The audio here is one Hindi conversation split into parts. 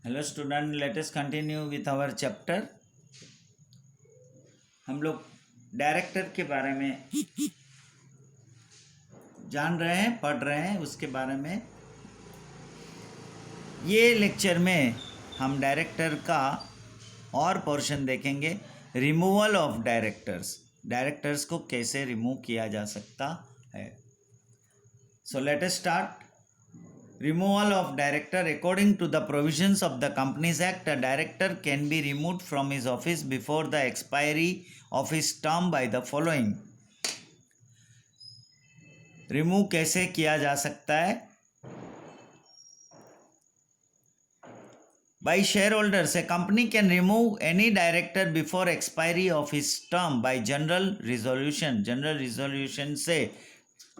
Hello student, let us continue with our chapter. हम लोग डायरेक्टर के बारे में जान रहे हैं, पढ़ रहे हैं उसके बारे में। ये लेक्चर में हम डायरेक्टर का और पोर्शन देखेंगे, रिमूवल ऑफ डायरेक्टर्स। डायरेक्टर्स को कैसे रिमूव किया जा सकता है। So let us start. Removal of director. According to the provisions of the Companies Act, a director can be removed from his office before the expiry of his term by the following. Remove कैसे किया जा सकता है? By shareholders, a company can remove any director before expiry of his term by general resolution. General resolution से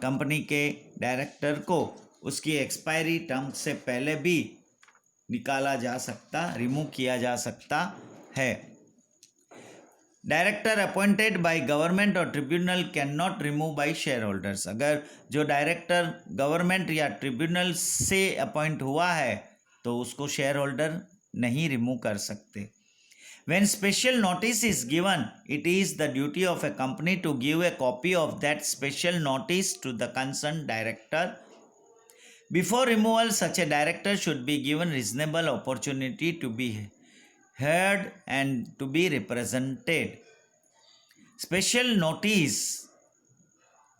कंपनी के डायरेक्टर को उसकी एक्सपायरी टर्म से पहले भी निकाला जा सकता, रिमूव किया जा सकता है। डायरेक्टर अपॉइंटेड बाय गवर्नमेंट और tribunal can not remove by share holders. अगर जो डायरेक्टर गवर्नमेंट या ट्रिब्यूनल से अपॉइंट हुआ है तो उसको शेयर होल्डर नहीं रिमूव कर सकते। When special notice is given, it is the duty of a company to give a copy of that special notice to the concerned director. Before removal, such a director should be given reasonable opportunity to be heard and to be represented. Special notice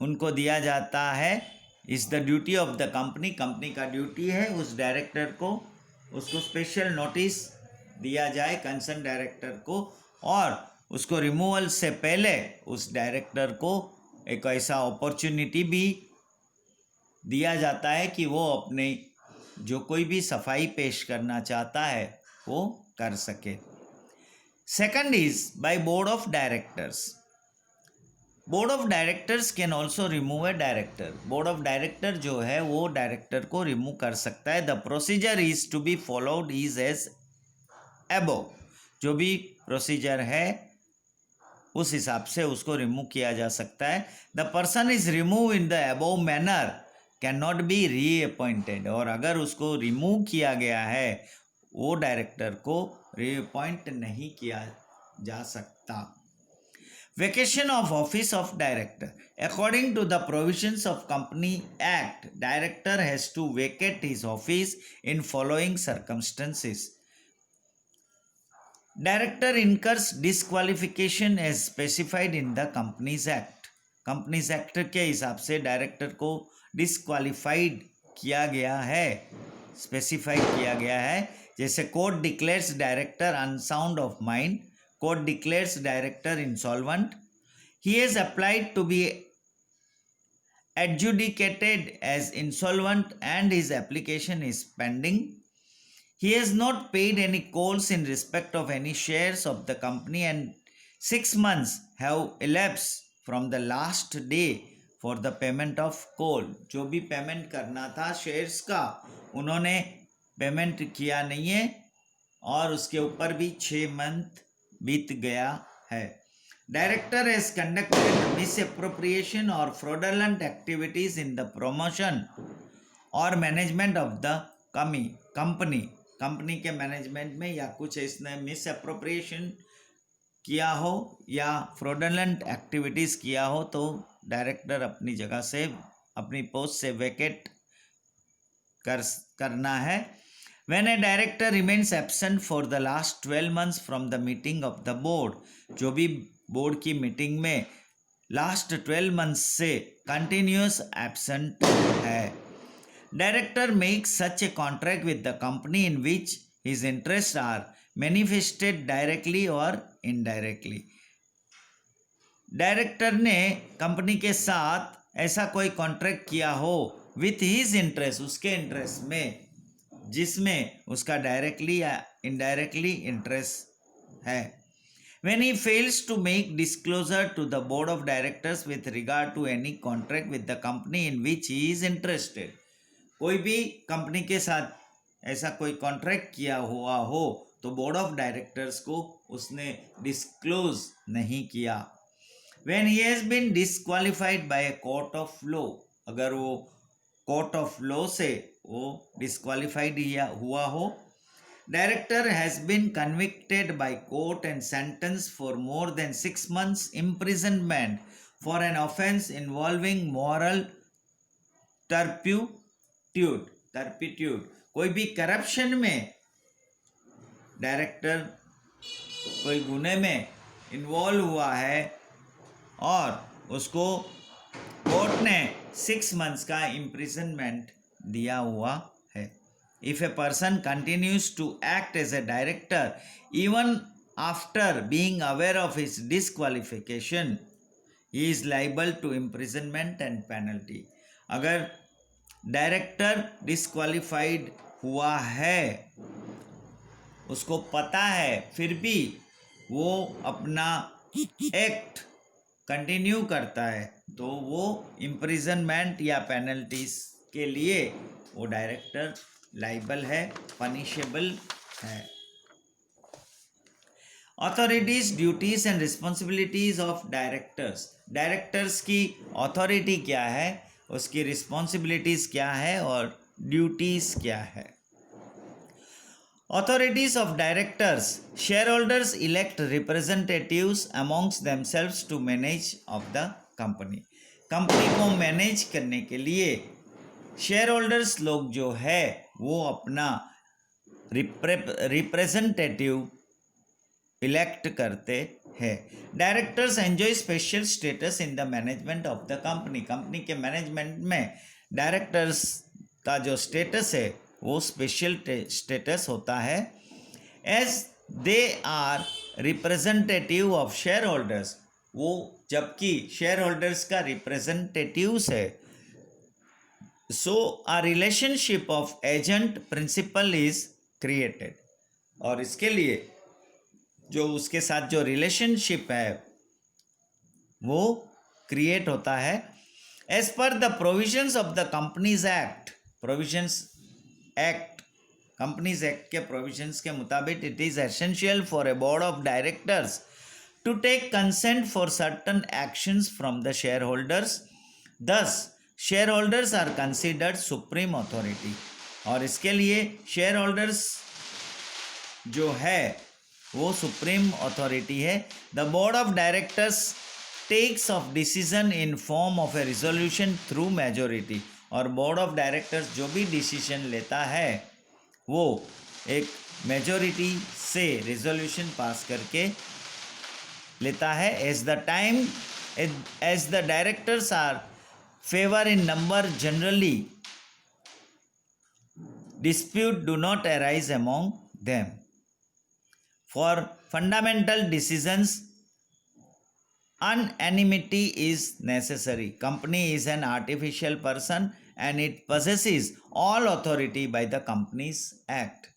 उनको दिया जाता है, is the duty of the company. Company का ड्यूटी है उस डायरेक्टर को, उसको स्पेशल नोटिस दिया जाए कंसर्न डायरेक्टर को, और उसको रिमूवल से पहले उस डायरेक्टर को एक ऐसा अपॉर्चुनिटी भी दिया जाता है कि वो अपने जो कोई भी सफाई पेश करना चाहता है वो कर सके। Second is by board of directors. Board of directors can also remove a director. Board of director जो है वो डायरेक्टर को रिमूव कर सकता है। The procedure is to be followed is as above. जो भी प्रोसीजर है उस हिसाब से उसको रिमूव किया जा सकता है। The person is remove in the above manner can not be reappointed. और अगर उसको रिमूव किया गया है वो डायरेक्टर को रीअपॉइंट नहीं किया जा सकता। Vacation of office of director. According to the provisions of Company Act, director has to vacate his office in following circumstances. Director incurs disqualification as specified in the Companies Act. Companies Act के हिसाब से डायरेक्टर को डिस्क्वालिफाइड किया गया है, स्पेसिफाइड किया गया है। जैसे court declares director unsound of mind, court declares director insolvent, he is applied to be adjudicated as insolvent and his application is pending, he has not paid any calls in respect of any shares of the company and 6 months have elapsed from the last day for the payment of coal. जो भी पेमेंट करना था शेयर्स का उन्होंने पेमेंट किया नहीं है और उसके ऊपर भी 6 मंथ बीत गया है। डायरेक्टर हैज कंडक्टेड मिसअप्रोप्रिएशन और fraudulent activities in the promotion और management of the company. Company के मैनेजमेंट में या कुछ इसने मिसअप्रोप्रिएशन किया हो या फ्रॉडुलेंट एक्टिविटीज किया हो तो डायरेक्टर अपनी जगह से, अपनी पोस्ट से वेकेट करना है। When a director remains absent for the last 12 months from the meeting of the board, जो भी बोर्ड की मीटिंग में लास्ट 12 months से कंटिन्यूस एब्सेंट है, director makes such a contract with the company in which his interest are manifested directly और इनडायरेक्टली। डायरेक्टर ने कंपनी के साथ ऐसा कोई कॉन्ट्रैक्ट किया हो विथ हिज इंटरेस्ट, उसके इंटरेस्ट में, जिसमें उसका डायरेक्टली या इनडायरेक्टली इंटरेस्ट है। When he fails to make disclosure to the board of directors with regard to any contract with the company in which he is interested, कोई भी कंपनी के साथ ऐसा कोई कॉन्ट्रैक्ट किया हुआ हो तो बोर्ड ऑफ डायरेक्टर्स को उसने डिस्क्लोज नहीं किया। When he has been disqualified by a court of law, अगर वो कोर्ट ऑफ लॉ से वो डिस्क्वालिफाइड हुआ हो। Director has been convicted by court and sentenced for more than 6 months imprisonment for an offense involving moral turpitude. कोई भी करप्शन में डायरेक्टर कोई गुने में इन्वॉल्व हुआ है और उसको कोर्ट ने 6 months का इम्प्रिजनमेंट दिया हुआ है. If a person continues to act as a director even after being aware of his disqualification, he is liable to imprisonment and penalty. अगर डायरेक्टर डिस्क्वालिफाइड हुआ है, उसको पता है, फिर भी वो अपना एक्ट कंटिन्यू करता है, तो वो इम्प्रिजनमेंट या पेनल्टीज के लिए वो डायरेक्टर लाइबल है, पनिशेबल है. Authorities, duties and responsibilities of directors. Directors की ऑथोरिटी क्या है, उसकी रिस्पॉन्सिबिलिटीज क्या है और ड्यूटीज क्या है. Authorities of directors. Shareholders elect representatives amongst themselves to manage of the company. Company को मैनेज करने के लिए शेयर होल्डर्स लोग जो है वो अपना रिप्रेजेंटेटिव इलेक्ट करते हैं. Directors enjoy special status in the management of the company. Company के मैनेजमेंट में डायरेक्टर्स का जो स्टेटस है वो स्पेशल स्टेटस होता है. As they are representative of share holders. वो जबकि शेयर होल्डर्स का रिप्रेजेंटेटिव्स है. So a relationship of agent principal is created. और इसके लिए जो उसके साथ जो रिलेशनशिप है वो क्रिएट होता है. As per the provisions of the companies act. Provisions act, companies act के प्रोविजंस के मुताबिक it is essential for a board of directors to take consent for certain actions from the share holders. Thus share holders are considered supreme authority. और इसके लिए शेयर होल्डर्स जो है वो सुप्रीम अथॉरिटी है. The board of directors takes of decision in form of a resolution through majority. और बोर्ड ऑफ डायरेक्टर्स जो भी डिसीजन लेता है वो एक मेजोरिटी से रिजोल्यूशन पास करके लेता है. As the directors are favour in number generally dispute do not arise among them. For fundamental decisions, unanimity is necessary. Company is an artificial person and it possesses all authority by the Companies Act.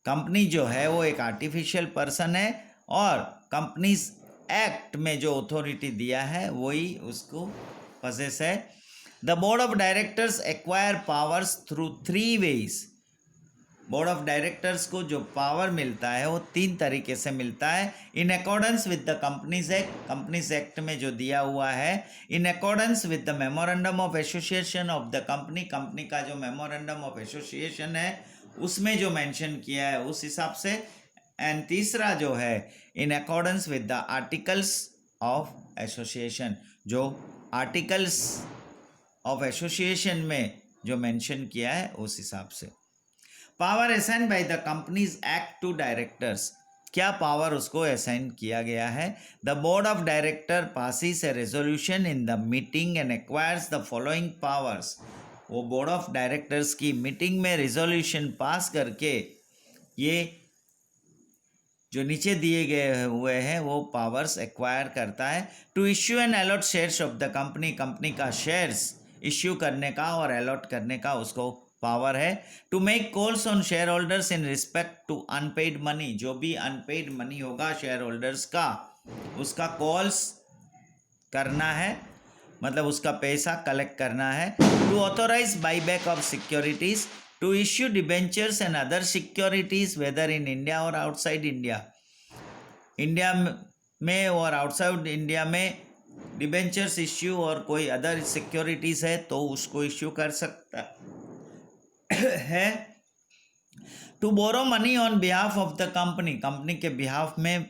Company जो है वो एक आर्टिफिशियल पर्सन है और कंपनीज एक्ट में जो अथॉरिटी दिया है वही उसको पजेस है. The board of directors acquire powers through 3 ways. Board of directors को जो पावर मिलता है वो 3 तरीके से मिलता है. In accordance with the companies act. Companies act में जो दिया हुआ है. In accordance with the memorandum of association of the company. Company का जो मेमोरेंडम ऑफ एसोसिएशन है उसमें जो मेंशन किया है उस हिसाब से. एंड तीसरा जो है in accordance with the articles of association. जो आर्टिकल्स ऑफ एसोसिएशन में जो मेंशन किया है उस हिसाब से. Power assign by the companies act to directors. क्या पावर उसको असाइन किया गया है. The board of director passes a resolution in the meeting and acquires the following powers. वो बोर्ड ऑफ डायरेक्टर्स की मीटिंग में रेजोल्यूशन पास करके ये जो नीचे दिए गए हुए हैं वो पावर्स एक्वायर करता है. To issue and allot shares of the company. Company का शेयर्स इश्यू करने का और अलॉट करने का उसको पावर है. To make calls on shareholders in respect to unpaid money. जो भी अनपेड मनी होगा शेयर होल्डर्स का उसका कॉल्स करना है, मतलब उसका पैसा कलेक्ट करना है. To authorise buyback of securities. To issue debentures and other securities whether in India और आउटसाइड इंडिया. इंडिया में और आउटसाइड इंडिया में डिबेंचर्स इश्यू और कोई अदर सिक्योरिटीज है तो उसको इश्यू कर सकता है. To borrow money on behalf of the company, company के बिहाफ में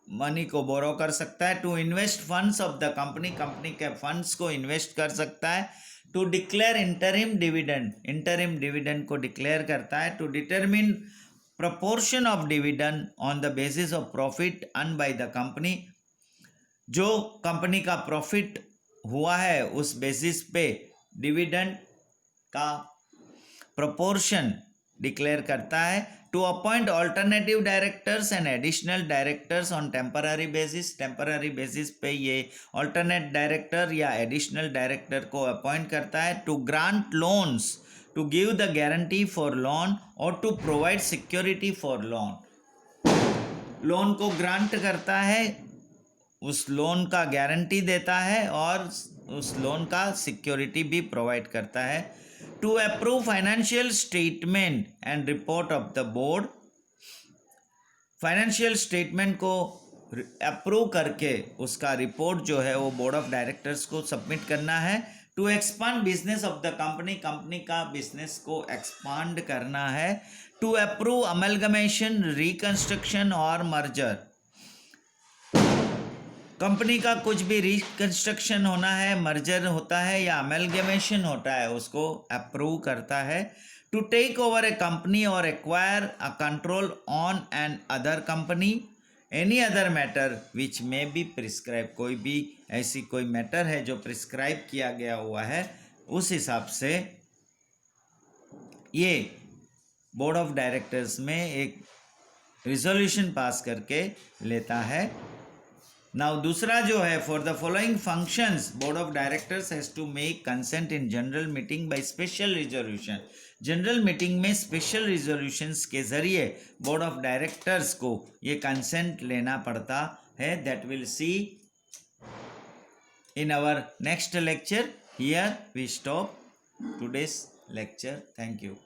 मनी को बोरो कर सकता है। To invest funds of the company, company के फंड्स को इन्वेस्ट कर सकता है। To declare interim dividend, interim dividend को डिक्लेयर करता है। To determine proportion of dividend on the basis of profit earned by the company, जो कंपनी का प्रॉफिट हुआ है उस बेसिस पे डिविडेंड का प्रोपोर्शन डिक्लेयर करता है। To appoint alternative directors and additional directors on temporary basis, temporary basis पे ये ऑल्टरनेट डायरेक्टर या एडिशनल डायरेक्टर को अपॉइंट करता है। To grant loans, to give the guarantee for loan or to provide security for loan, loan को ग्रांट करता है, उस लोन का गारंटी देता है और उस लोन का सिक्योरिटी भी प्रोवाइड करता है। To approve financial statement and report of the board, financial statement को अप्रूव करके उसका रिपोर्ट जो है वो बोर्ड ऑफ डायरेक्टर्स को सबमिट करना है। To expand business of the company, company का बिजनेस को एक्सपांड करना है। टू अप्रूव अमेलगमेशन, रिकंस्ट्रक्शन और मर्जर, कंपनी का कुछ भी रिकंस्ट्रक्शन होना है, मर्जर होता है या अमेलगमेशन होता है, उसको अप्रूव करता है। To take over a company और acquire a control on an other company, any other matter which may be prescribe, कोई भी ऐसी कोई मैटर है जो प्रिस्क्राइब किया गया हुआ है उस हिसाब से ये बोर्ड ऑफ डायरेक्टर्स में एक रिजोल्यूशन पास करके लेता है। नाउ दूसरा जो है, for the following functions board of directors has to make consent in general meeting by special resolution, general meeting में स्पेशल रिजोल्यूशंस के जरिए बोर्ड ऑफ डायरेक्टर्स को ये कंसेंट लेना पड़ता है। That will see in our next lecture. Here we stop today's lecture. Thank you.